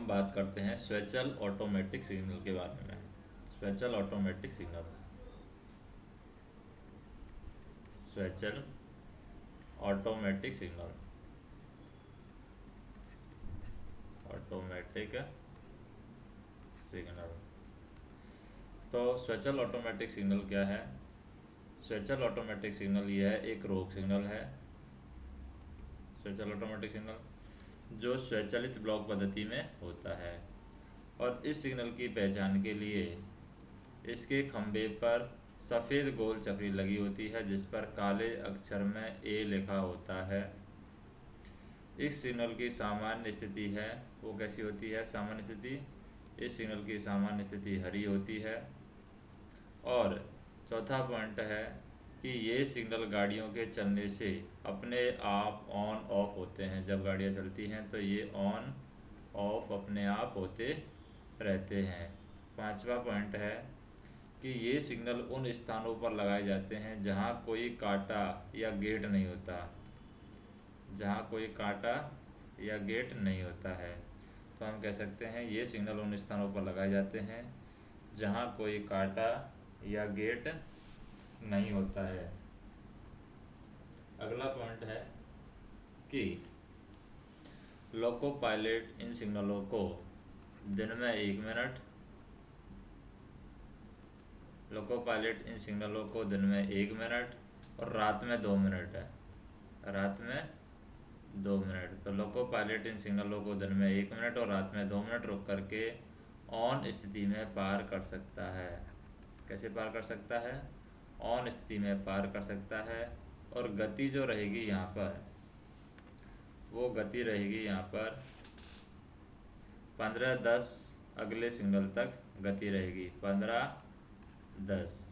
हम बात करते हैं स्वचाल ऑटोमेटिक सिग्नल के बारे में। स्वचाल ऑटोमेटिक सिग्नल, स्वचाल ऑटोमेटिक सिग्नल, ऑटोमेटिक सिग्नल। तो स्वचाल ऑटोमेटिक सिग्नल क्या है? स्वचाल ऑटोमेटिक सिग्नल यह एक रोक सिग्नल है। स्वचाल ऑटोमेटिक सिग्नल जो स्वचालित ब्लॉक पद्धति में होता है, और इस सिग्नल की पहचान के लिए इसके खंभे पर सफ़ेद गोल चक्री लगी होती है जिस पर काले अक्षर में ए लिखा होता है। इस सिग्नल की सामान्य स्थिति है वो कैसी होती है? सामान्य स्थिति, इस सिग्नल की सामान्य स्थिति हरी होती है। और चौथा पॉइंट है कि ये सिग्नल गाड़ियों के चलने से अपने आप ऑन ऑफ होते हैं। जब गाड़ियाँ चलती हैं तो ये ऑन ऑफ अपने आप होते रहते हैं। पांचवा पॉइंट है कि ये सिग्नल उन स्थानों पर लगाए जाते हैं जहाँ कोई कांटा या गेट नहीं होता, जहाँ कोई कांटा या गेट नहीं होता है। तो हम कह सकते हैं ये सिग्नल उन स्थानों पर लगाए जाते हैं जहाँ कोई कांटा या गेट नहीं होता है। अगला पॉइंट है कि लोको पायलट इन सिग्नलों को दिन में 1 मिनट, लोको पायलट इन सिग्नलों को दिन में 1 मिनट और रात में 2 मिनट है। रात में 2 मिनट। तो लोको पायलट इन सिग्नलों को दिन में 1 मिनट और रात में 2 मिनट रुक करके ऑन स्थिति में पार कर सकता है। कैसे पार कर सकता है? ऑन स्थिति में पार कर सकता है। और गति जो रहेगी यहाँ पर, वो गति रहेगी यहाँ पर 15-10 अगले सिग्नल तक गति रहेगी। 15-10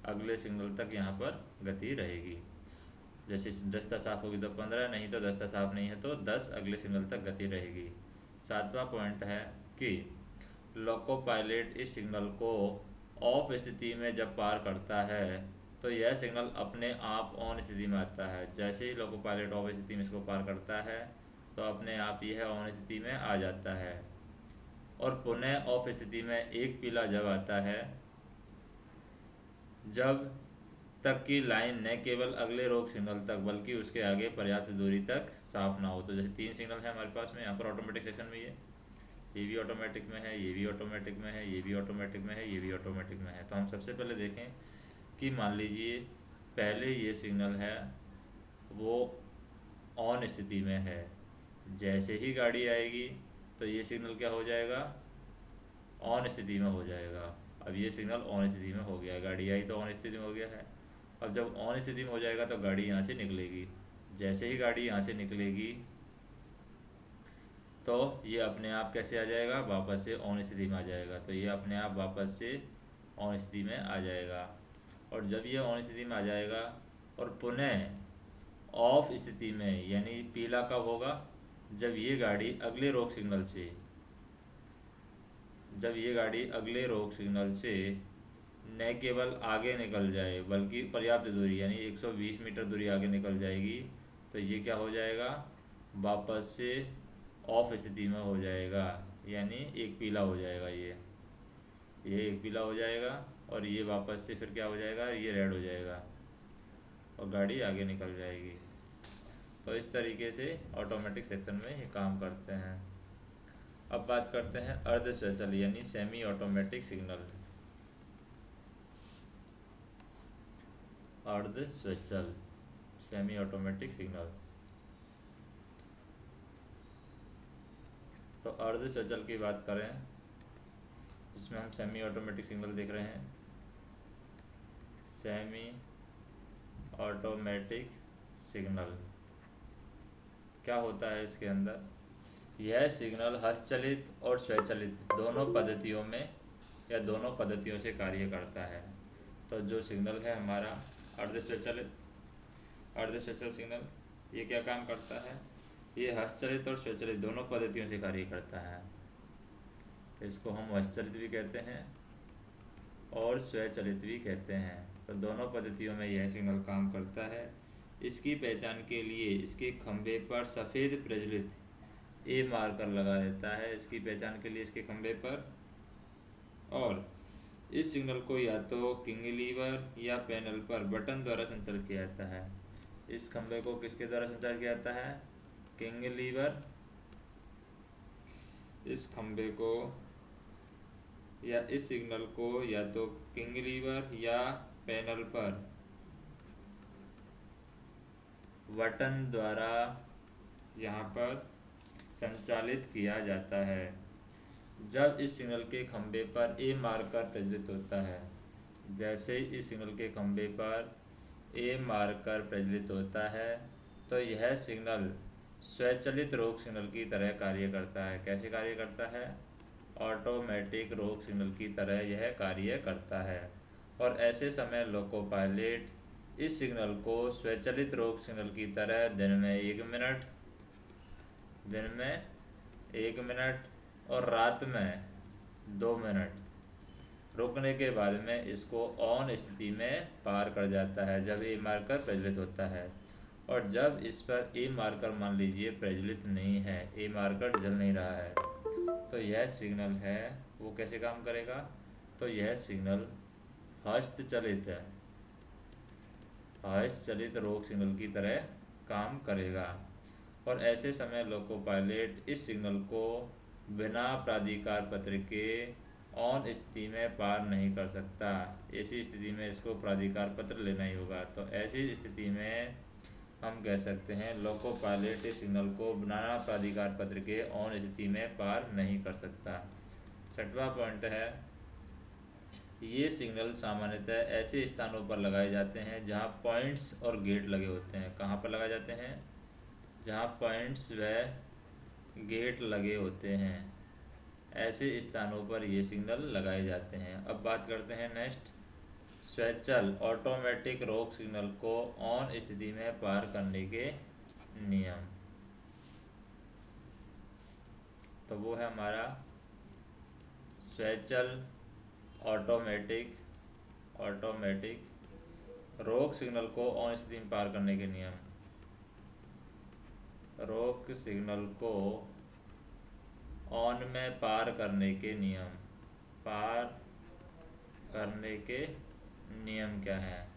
अगले सिग्नल तक यहाँ पर गति रहेगी। जैसे 10 साफ होगी तो 15, नहीं तो 10 साफ नहीं है तो 10 अगले सिग्नल तक गति रहेगी। सातवां पॉइंट है कि लोको पायलट इस सिग्नल को ऑफ स्थिति में जब पार करता है तो यह सिग्नल अपने आप ऑन स्थिति में आता है। जैसे ही लोको पायलट ऑफ स्थिति में इसको पार करता है तो अपने आप यह ऑन स्थिति में आ जाता है। और पुनः ऑफ स्थिति में एक पीला जब आता है जब तक की लाइन न केवल अगले रोक सिग्नल तक बल्कि उसके आगे पर्याप्त दूरी तक साफ ना हो। तो जैसे 3 सिग्नल है हमारे पास में, यहाँ पर ऑटोमेटिक सेक्शन में ये भी ऑटोमेटिक में है, ये भी ऑटोमेटिक में है, ये भी ऑटोमेटिक में है, ये भी ऑटोमेटिक में है। तो हम सबसे पहले देखें कि मान लीजिए पहले ये सिग्नल है वो ऑन स्थिति में है। जैसे ही गाड़ी आएगी तो ये सिग्नल क्या हो जाएगा? ऑन स्थिति में हो जाएगा। अब ये सिग्नल ऑन स्थिति में हो गया है, गाड़ी आई तो ऑन स्थिति में हो गया है। अब जब ऑन स्थिति में हो जाएगा तो गाड़ी यहाँ से निकलेगी। जैसे ही गाड़ी यहाँ से निकलेगी तो ये अपने आप कैसे आ जाएगा? वापस से ऑन स्थिति में आ जाएगा। तो ये अपने आप वापस से ऑन स्थिति में आ जाएगा। और जब ये ऑन स्थिति में आ जाएगा और पुनः ऑफ स्थिति में, यानी पीला कब होगा? जब ये गाड़ी अगले रोक सिग्नल से, जब ये गाड़ी अगले रोक सिग्नल से न केवल आगे निकल जाए बल्कि पर्याप्त दूरी यानी 120 मीटर दूरी आगे निकल जाएगी तो ये क्या हो जाएगा? वापस से ऑफ स्थिति में हो जाएगा, यानी एक पीला हो जाएगा। ये एक पीला हो जाएगा और ये वापस से फिर क्या हो जाएगा? ये रेड हो जाएगा और गाड़ी आगे निकल जाएगी। तो इस तरीके से ऑटोमेटिक सेक्शन में ये काम करते हैं। अब बात करते हैं अर्ध स्वचाल यानी सेमी ऑटोमेटिक सिग्नल। अर्ध स्वचाल सेमी ऑटोमेटिक सिग्नल। तो अर्ध स्वचाल की बात करें जिसमें हम सेमी ऑटोमेटिक सिग्नल देख रहे हैं। सेमी ऑटोमेटिक सिग्नल क्या होता है? इसके अंदर यह सिग्नल हस्तचलित और स्वचालित दोनों पद्धतियों में या दोनों पद्धतियों से कार्य करता है। तो जो सिग्नल है हमारा अर्ध स्वचाल सिग्नल, ये क्या काम करता है? ये हस्तचलित और स्वचालित दोनों पद्धतियों से कार्य करता है। तो इसको हम हस्तचलित भी कहते हैं और स्वचालित भी कहते हैं। तो दोनों पद्धतियों में यह सिग्नल काम करता है। इसकी पहचान के लिए इसके खंभे पर सफ़ेद प्रज्वलित ए मार्कर लगा देता है इसकी पहचान के लिए इसके खंभे पर, और इस सिग्नल को या तो कैंटिलीवर या पैनल पर बटन द्वारा संचालित किया जाता है। इस खंभे को किसके द्वारा संचालित किया जाता है? कैंटिलीवर। इस खंभे को या इस सिग्नल को या तो कैंटिलीवर या पैनल पर बटन द्वारा यहाँ पर संचालित किया जाता है। जब इस सिग्नल के खंभे पर ए मार्कर प्रज्वलित होता है, जैसे इस सिग्नल के खंभे पर ए मार्कर प्रज्वलित होता है तो यह सिग्नल स्वचालित रोक सिग्नल की तरह कार्य करता है। कैसे कार्य करता है? ऑटोमेटिक रोक सिग्नल की तरह यह कार्य करता है। और ऐसे समय लोको पायलट इस सिग्नल को स्वचालित रोक सिग्नल की तरह दिन में 1 मिनट और रात में 2 मिनट रोकने के बाद में इसको ऑन स्थिति में पार कर जाता है जब ए मार्कर प्रज्वलित होता है। और जब इस पर ए मार्कर मान लीजिए प्रज्वलित नहीं है, ए मार्कर जल नहीं रहा है, तो यह सिग्नल है वो कैसे काम करेगा? तो यह सिग्नल हस्तचलित रोक सिग्नल की तरह काम करेगा। और ऐसे समय लोको पायलट इस सिग्नल को बिना प्राधिकार पत्र के ऑन स्थिति में पार नहीं कर सकता। ऐसी स्थिति में इसको प्राधिकार पत्र लेना ही होगा। तो ऐसी स्थिति में हम कह सकते हैं लोको पायलट इस सिग्नल को बिना प्राधिकार पत्र के ऑन स्थिति में पार नहीं कर सकता। छठवां पॉइंट है, ये सिग्नल सामान्यतः ऐसे स्थानों पर लगाए जाते हैं जहां पॉइंट्स और गेट लगे होते हैं। कहाँ पर लगाए जाते हैं? जहां पॉइंट्स व गेट लगे होते हैं, ऐसे स्थानों पर ये सिग्नल लगाए जाते हैं। अब बात करते हैं नेक्स्ट, स्वचाल ऑटोमेटिक रोक सिग्नल को ऑन स्थिति में पार करने के नियम। तो वो है हमारा स्वचाल ऑटोमेटिक रोक सिग्नल को ऑन स्थिति में पार करने के नियम। रोक सिग्नल को ऑन में पार करने के नियम। पार करने के नियम क्या है?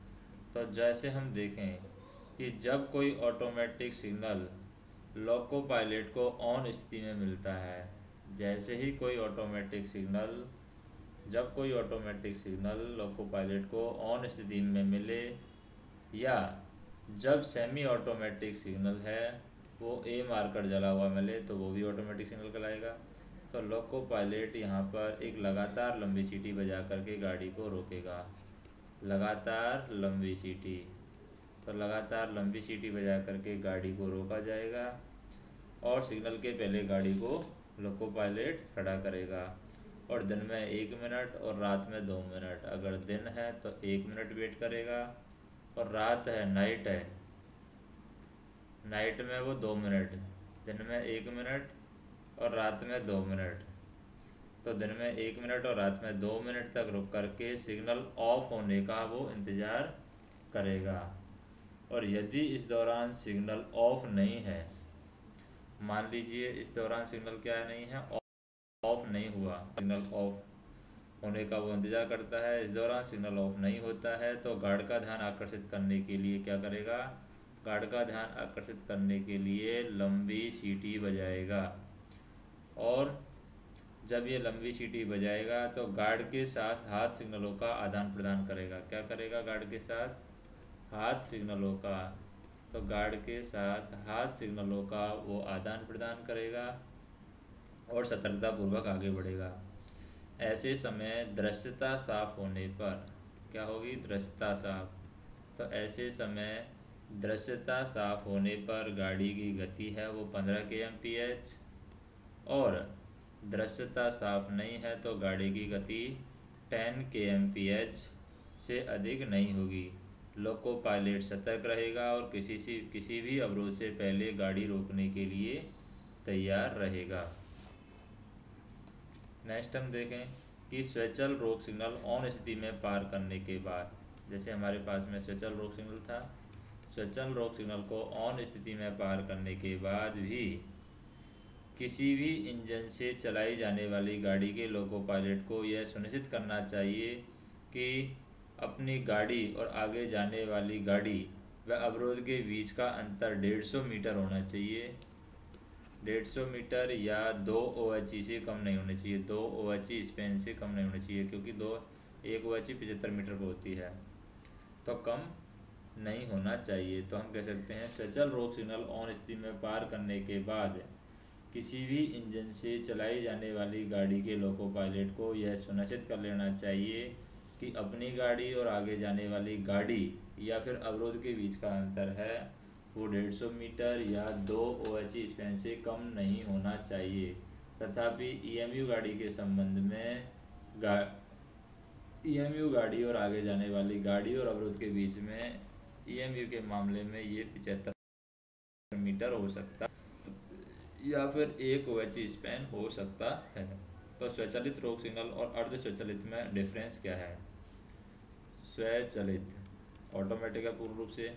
तो जैसे हम देखें कि जब कोई ऑटोमेटिक सिग्नल लोको पायलट को ऑन स्थिति में मिलता है, जैसे ही कोई ऑटोमेटिक सिग्नल जब कोई ऑटोमेटिक सिग्नल लोको पायलट को ऑन स्थिति में मिले, या जब सेमी ऑटोमेटिक सिग्नल है वो ए मार्कर जला हुआ मिले, तो वो भी ऑटोमेटिक सिग्नल कहलाएगा। तो लोको पायलट यहाँ पर एक लगातार लंबी सीटी बजा करके गाड़ी को रोकेगा। लगातार लंबी सीटी, तो लगातार लंबी सीटी बजा करके गाड़ी को रोका जाएगा और सिग्नल के पहले गाड़ी को लोको पायलट खड़ा करेगा। और दिन में 1 मिनट और रात में 2 मिनट। अगर दिन है तो 1 मिनट वेट करेगा, और रात है, नाइट है, नाइट में वो 2 मिनट। दिन में 1 मिनट और रात में 2 मिनट। तो दिन में 1 मिनट और रात में 2 मिनट तक रुक करके सिग्नल ऑफ होने का वो इंतज़ार करेगा। और यदि इस दौरान सिग्नल ऑफ नहीं है, मान लीजिए इस दौरान सिग्नल क्या नहीं है, ऑफ नहीं हुआ, सिग्नल ऑफ होने का वो इंतज़ार करता है, इस दौरान सिग्नल ऑफ नहीं होता है, तो गार्ड का ध्यान आकर्षित करने के लिए क्या करेगा? गार्ड का ध्यान आकर्षित करने के लिए लंबी सीटी बजाएगा। और जब ये लंबी सीटी बजाएगा तो गार्ड के साथ हाथ सिग्नलों का आदान प्रदान करेगा। क्या करेगा? गार्ड के साथ हाथ सिग्नलों का, तो गार्ड के साथ हाथ सिग्नलों का वो आदान प्रदान करेगा और सतर्कतापूर्वक आगे बढ़ेगा। ऐसे समय दृश्यता साफ होने पर क्या होगी? दृश्यता साफ। तो ऐसे समय दृश्यता साफ होने पर गाड़ी की गति है वो 15 kmph, और दृश्यता साफ नहीं है तो गाड़ी की गति 10 kmph से अधिक नहीं होगी। लोको पायलट सतर्क रहेगा और किसी भी अवरोध से पहले गाड़ी रोकने के लिए तैयार रहेगा। नेक्स्ट हम देखें कि स्वचाल रोक सिग्नल ऑन स्थिति में पार करने के बाद, जैसे हमारे पास में स्वचाल रोक सिग्नल था, स्वचाल रोक सिग्नल को ऑन स्थिति में पार करने के बाद भी किसी भी इंजन से चलाई जाने वाली गाड़ी के लोको पायलट को यह सुनिश्चित करना चाहिए कि अपनी गाड़ी और आगे जाने वाली गाड़ी व अवरोध के बीच का अंतर 150 मीटर होना चाहिए। 150 मीटर या 2 OHE से कम नहीं होनी चाहिए। 2 OHE स्पेन से कम नहीं होनी चाहिए, क्योंकि 1 OHE 75 मीटर को होती है, तो कम नहीं होना चाहिए। तो हम कह सकते हैं स्वचाल रोक सिग्नल ऑन स्थिति में पार करने के बाद किसी भी इंजन से चलाई जाने वाली गाड़ी के लोको पायलट को यह सुनिश्चित कर लेना चाहिए कि अपनी गाड़ी और आगे जाने वाली गाड़ी या फिर अवरोध के बीच का अंतर है वो 150 मीटर या 2 OHE स्पेन से कम नहीं होना चाहिए। तथापि EMU गाड़ी के संबंध में EMU गाड़ी और आगे जाने वाली गाड़ी और अवरोध के बीच में EMU के मामले में ये 75 मीटर हो सकता या फिर 1 OHE स्पेन हो सकता है। तो स्वचालित रोक सिग्नल और अर्ध स्वचालित में डिफरेंस क्या है? स्वचालित ऑटोमेटिक है पूर्ण रूप से,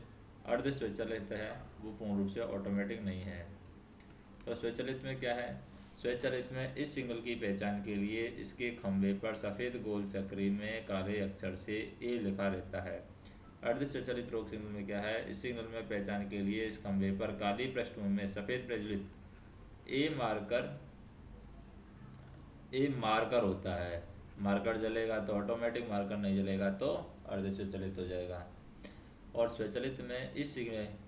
अर्ध स्वचालित है वो पूर्ण रूप से ऑटोमेटिक नहीं है। तो स्वचालित में क्या है? स्वचालित में इस सिग्नल की पहचान के लिए इसके खंभे पर सफ़ेद गोल चक्री में काले अक्षर से A लिखा रहता है। अर्ध स्वचालित रोक सिग्नल में क्या है? इस सिग्नल में पहचान के लिए इस खंभे पर काली पृष्ठभूमि में सफ़ेद प्रज्वलित ए मार्कर होता है। मार्कर जलेगा तो ऑटोमेटिक, मार्कर नहीं जलेगा तो अर्ध स्वचालित हो जाएगा। और स्वचालित में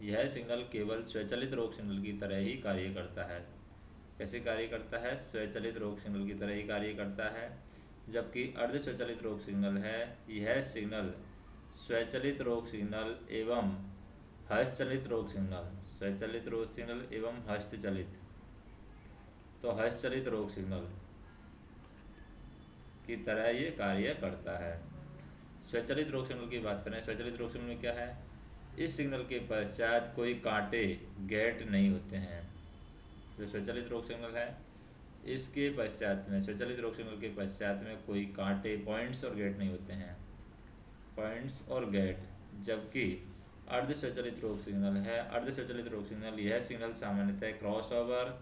यह सिग्नल केवल स्वचालित रोक सिग्नल की तरह ही कार्य करता है। कैसे कार्य करता है? स्वचालित रोक सिग्नल की तरह ही कार्य करता है। जबकि अर्ध स्वचालित रोक सिग्नल है, यह सिग्नल स्वचालित रोक सिग्नल एवं हस्तचलित रोक सिग्नल, स्वचालित रोक सिग्नल एवं हस्तचलित, तो हस्तचलित रोक सिग्नल की तरह ये कार्य करता है। स्वचालित रोक सिग्नल की बात करें, स्वचालित रोक सिग्नल में क्या है? इस सिग्नल के पश्चात कोई कांटे गेट नहीं होते हैं। जो स्वचालित रोक सिग्नल है इसके पश्चात में, स्वचालित रोक सिग्नल के पश्चात में कोई कांटे, पॉइंट्स और गेट नहीं होते हैं, पॉइंट्स और गेट। जबकि अर्ध स्वचालित रोक सिग्नल है, अर्ध स्वचालित रोक सिग्नल यह सिग्नल सामान्यतः क्रॉसओवर,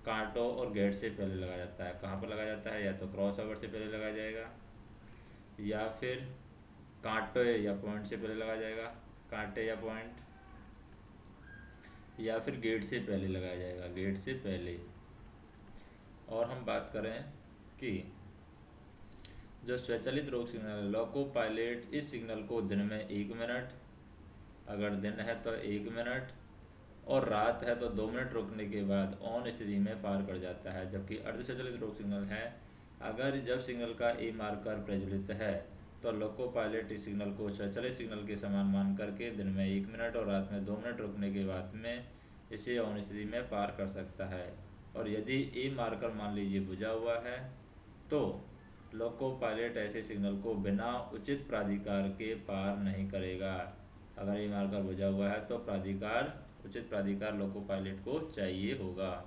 कांटों और गेट से पहले लगाया जाता है। कहाँ पर लगाया जाता है? या तो क्रॉसओवर से पहले लगाया जाएगा या फिर कांटे या पॉइंट से पहले लगाया जाएगा, कांटे या पॉइंट, या फिर गेट से पहले लगाया जाएगा, गेट से पहले। और हम बात करें कि जो स्वचालित रोक सिग्नल है, लोको पायलट इस सिग्नल को दिन में 1 मिनट, अगर दिन है तो 1 मिनट और रात है तो 2 मिनट रुकने के बाद ऑन स्थिति में पार कर जाता है। जबकि अर्ध स्वचालित रोक सिग्नल है, अगर जब सिग्नल का A मार्कर प्रज्वलित है तो लोको पायलट इस सिग्नल को स्वचालित सिग्नल के समान मान करके दिन में 1 मिनट और रात में 2 मिनट रुकने के बाद में इसे ऑन स्थिति में पार कर सकता है। और यदि A मार्कर मान लीजिए बुझा हुआ है तो लोको पायलट ऐसे सिग्नल को बिना उचित प्राधिकार के पार नहीं करेगा। अगर A मार्कर बुझा हुआ है तो उचित प्राधिकार लोको पायलट को चाहिए होगा।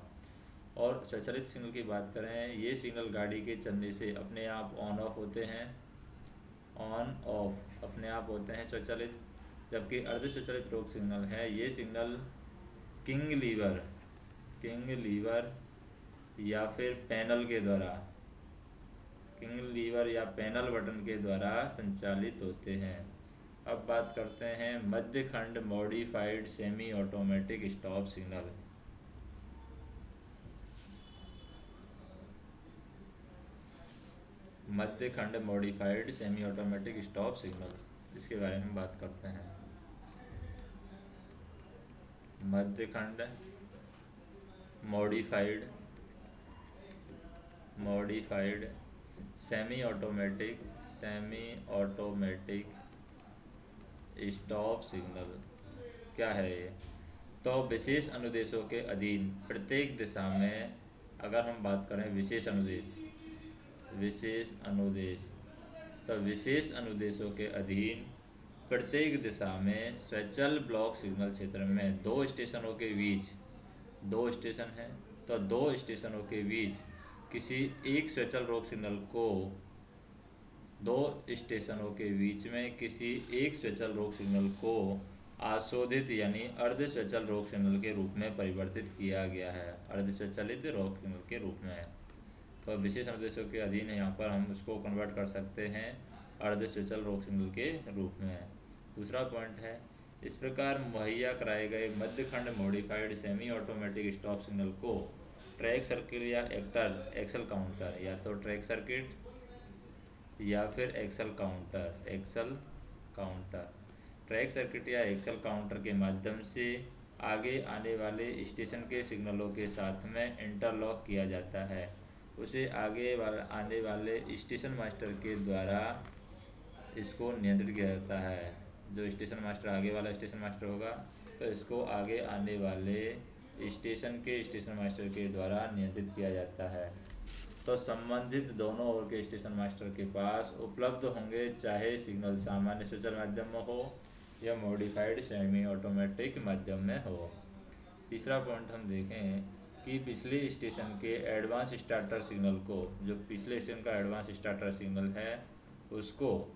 और स्वचालित सिग्नल की बात करें, ये सिग्नल गाड़ी के चलने से अपने आप ऑन ऑफ होते हैं, ऑन ऑफ अपने आप होते हैं स्वचालित। जबकि अर्ध स्वचालित रोक सिग्नल है, ये सिग्नल किंग लीवर या फिर पैनल के द्वारा, किंग लीवर या पैनल बटन के द्वारा संचालित होते हैं। अब बात करते हैं मध्य खंड modified semi automatic stop signal. मध्य खंड modified semi automatic stop signal, इसके बारे में बात करते हैं। मध्य खंड modified semi automatic stop signal क्या है ये? तो विशेष अनुदेशों के अधीन प्रत्येक दिशा में, अगर हम बात करें विशेष अनुदेश, तो विशेष अनुदेशों के अधीन प्रत्येक दिशा में स्वचाल ब्लॉक सिग्नल क्षेत्र में 2 स्टेशनों के बीच, 2 स्टेशन हैं तो 2 स्टेशनों के बीच किसी एक स्वचाल रोक सिग्नल को, 2 स्टेशनों के बीच में किसी एक स्वचाल रोक सिग्नल को आशोधित यानी अर्ध स्वचाल रोक सिग्नल के रूप में परिवर्तित किया गया है, अर्ध स्वचालित रोक सिग्नल के रूप में। तो विशेष अनुदेशों के अधीन यहाँ पर हम उसको कन्वर्ट कर सकते हैं अर्ध स्वचाल रोक सिग्नल के रूप में। दूसरा पॉइंट है, इस प्रकार मुहैया कराए गए मध्य खंड modified semi automatic stop signal को ट्रैक सर्किट या एक्सल काउंटर, या तो ट्रैक सर्किट या फिर एक्सल काउंटर, ट्रैक सर्किट या एक्सल काउंटर के माध्यम से आगे आने वाले स्टेशन के सिग्नलों के साथ में इंटरलॉक किया जाता है। उसे आने वाले स्टेशन मास्टर के द्वारा इसको नियंत्रित किया जाता है। जो स्टेशन मास्टर आगे वाला स्टेशन मास्टर होगा तो इसको आगे आने वाले स्टेशन मास्टर के द्वारा नियंत्रित किया जाता है। तो संबंधित दोनों ओर के स्टेशन मास्टर के पास उपलब्ध होंगे, चाहे सिग्नल सामान्य स्वचाल माध्यम में हो या मॉडिफाइड सेमी ऑटोमेटिक माध्यम में हो। तीसरा पॉइंट हम देखें कि पिछले स्टेशन के एडवांस स्टार्टर सिग्नल को, जो पिछले स्टेशन का एडवांस स्टार्टर सिग्नल है उसको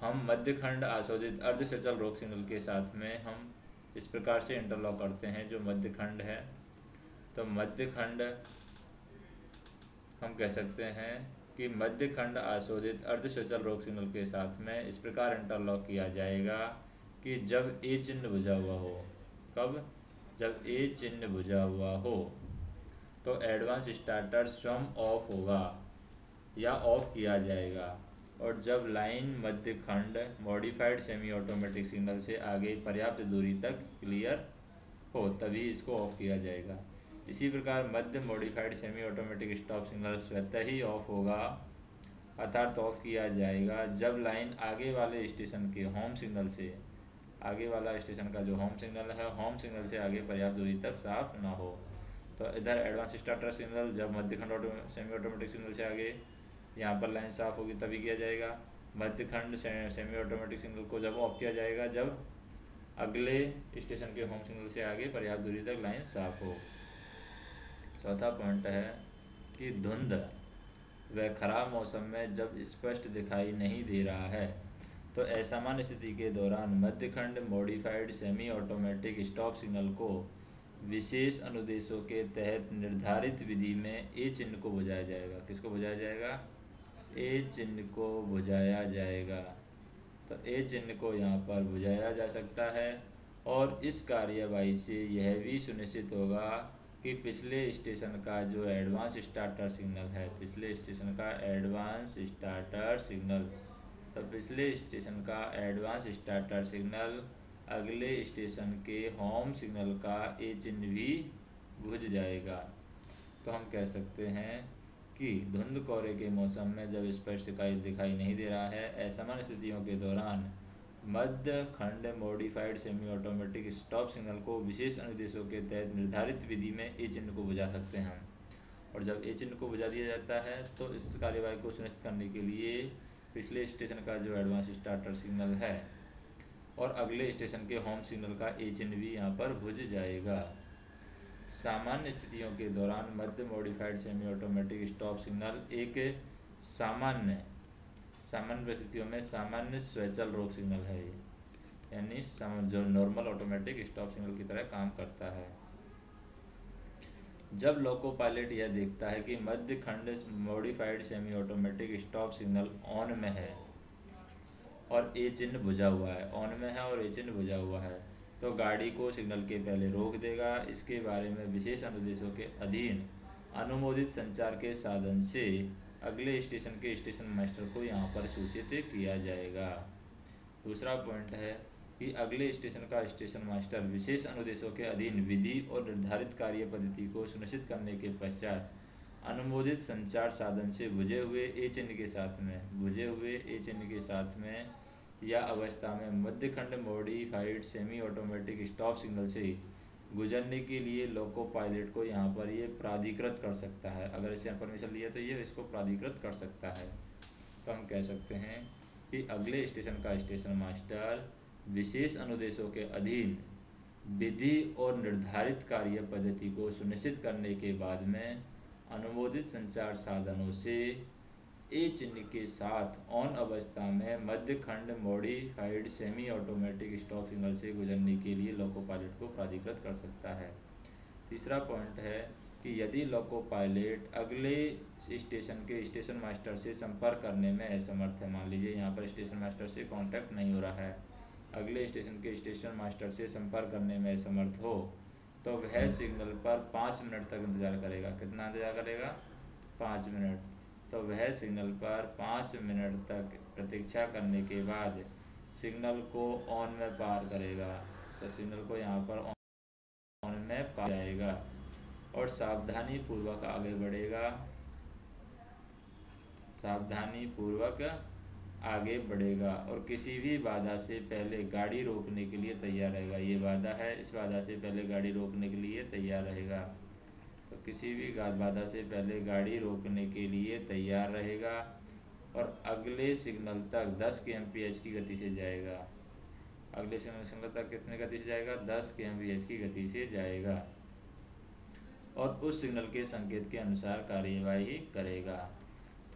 हम मध्य खंड आशोधित अर्ध स्वचाल रोक सिग्नल के साथ में हम इस प्रकार से इंटरलॉक करते हैं। जो मध्य खंड है, तो मध्य खंड हम कह सकते हैं कि मध्य खंड आशोधित अर्ध स्वचाल रोक सिग्नल के साथ में इस प्रकार इंटरलॉक किया जाएगा कि जब ए चिन्ह बुझा हुआ हो, कब? जब ए चिन्ह बुझा हुआ हो तो एडवांस स्टार्टर स्वयं ऑफ होगा या ऑफ किया जाएगा, और जब लाइन मध्य खंड मॉडिफाइड सेमी ऑटोमेटिक सिग्नल से आगे पर्याप्त दूरी तक क्लियर हो तभी इसको ऑफ किया जाएगा। इसी प्रकार मध्य modified semi automatic stop signal स्वतः ही ऑफ होगा, अर्थात ऑफ किया जाएगा जब लाइन आगे वाले स्टेशन के होम सिग्नल से, आगे वाला स्टेशन का जो होम सिग्नल है, होम सिग्नल से आगे पर्याप्त दूरी तक साफ ना हो। तो इधर एडवांस स्टार्टर सिग्नल जब मध्य खंड सेमी ऑटोमेटिक सिग्नल से आगे यहाँ पर लाइन साफ होगी तभी किया जाएगा। मध्य खंड सेमी ऑटोमेटिक सिग्नल को जब ऑफ किया जाएगा जब अगले स्टेशन के होम सिग्नल से आगे पर्याप्त दूरी तक लाइन साफ हो। चौथा पॉइंट है कि धुंध व खराब मौसम में जब स्पष्ट दिखाई नहीं दे रहा है तो असामान्य स्थिति के दौरान मध्य खंड modified semi automatic stop signal को विशेष अनुदेशों के तहत निर्धारित विधि में ए चिन्ह को बुझाया जाएगा। किसको बुझाया जाएगा? ए चिन्ह को बुझाया जाएगा। तो ए चिन्ह को यहाँ पर बुझाया जा सकता है, और इस कार्यवाही से यह भी सुनिश्चित होगा कि पिछले स्टेशन का जो एडवांस स्टार्टर सिग्नल है, पिछले स्टेशन का एडवांस स्टार्टर सिग्नल, तो पिछले स्टेशन का एडवांस स्टार्टर सिग्नल अगले स्टेशन के होम सिग्नल का ए चिन्ह भी बुझ जाएगा। तो हम कह सकते हैं कि धुंध कोहरे के मौसम में जब स्पष्ट दिखाई नहीं दे रहा है, असामान्य स्थितियों के दौरान मध्य खंड modified semi automatic stop signal को विशेष अनुदेशों के तहत निर्धारित विधि में ए चिन्ह को बुझा सकते हैं। और जब ए चिन्ह को बुझा दिया जाता है तो इस कार्यवाही को सुनिश्चित करने के लिए पिछले स्टेशन का जो एडवांस स्टार्टर सिग्नल है और अगले स्टेशन के होम सिग्नल का ए चिन्ह भी यहाँ पर बुझ जाएगा। सामान्य स्थितियों के दौरान मध्य modified semi automatic stop signal एक सामान्य परिस्थितियों में सामान्य स्वचाल रोक सिग्नल है, यानी जो नॉर्मल ऑटोमेटिक स्टॉप सिग्नल की तरह काम करता है। जब लोको पायलट यह देखता है कि मध्य खंड modified semi automatic stop signal on में है और ए चिन्ह बुझा हुआ है, ऑन में है और ए चिन्ह बुझा हुआ है, तो गाड़ी को सिग्नल के पहले रोक देगा। इसके बारे में विशेष अनुदेशों के अधीन अनुमोदित संचार के साधन से अगले स्टेशन के स्टेशन मास्टर को यहाँ पर सूचित किया जाएगा। दूसरा पॉइंट है कि अगले स्टेशन का स्टेशन मास्टर विशेष अनुदेशों के अधीन विधि और निर्धारित कार्य पद्धति को सुनिश्चित करने के पश्चात अनुमोदित संचार साधन से बुझे हुए ए चिन्ह के साथ में या अवस्था में मध्य खंड modified semi automatic stop signal से गुजरने के लिए लोको पायलट को यहाँ पर ये प्राधिकृत कर सकता है। अगर इससे परमिशन लिया तो ये इसको प्राधिकृत कर सकता है। तो हम कह सकते हैं कि अगले स्टेशन का स्टेशन मास्टर विशेष अनुदेशों के अधीन विधि और निर्धारित कार्य पद्धति को सुनिश्चित करने के बाद में अनुमोदित संचार साधनों से ए चिन्ह के साथ ऑन अवस्था में मध्य खंड modified semi automatic stop signal से गुजरने के लिए लोको पायलट को प्राधिकृत कर सकता है। तीसरा पॉइंट है कि यदि लोको पायलट अगले स्टेशन के स्टेशन मास्टर से संपर्क करने में असमर्थ है, मान लीजिए यहाँ पर स्टेशन मास्टर से कांटेक्ट नहीं हो रहा है, अगले स्टेशन के स्टेशन मास्टर से संपर्क करने में असमर्थ हो, तो वह सिग्नल पर 5 मिनट तक इंतज़ार करेगा। कितना इंतज़ार करेगा? 5 मिनट। तो वह सिग्नल पर 5 मिनट तक प्रतीक्षा करने के बाद सिग्नल को ऑन में पार करेगा। तो सिग्नल को यहाँ पर ऑन में पार जाएगा और सावधानी पूर्वक आगे बढ़ेगा, सावधानी पूर्वक आगे बढ़ेगा और किसी भी बाधा से पहले गाड़ी रोकने के लिए तैयार रहेगा। ये बाधा है, इस बाधा से पहले गाड़ी रोकने के लिए तैयार रहेगा। तो किसी भी बाधा से पहले गाड़ी रोकने के लिए तैयार रहेगा और अगले सिग्नल तक 10 kmph की गति से जाएगा। अगले सिग्नल तक कितने गति से जाएगा? 10 kmph की गति से जाएगा और उस सिग्नल के संकेत के अनुसार कार्यवाही करेगा।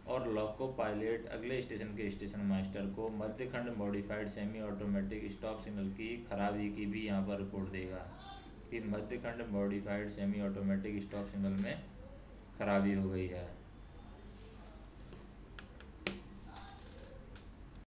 और लोको पायलट अगले स्टेशन के स्टेशन मास्टर को मध्य खंड modified semi automatic stop signal की खराबी की भी यहाँ पर रिपोर्ट देगा कि मध्य खंड modified semi automatic stop signal में खराबी हो गई है।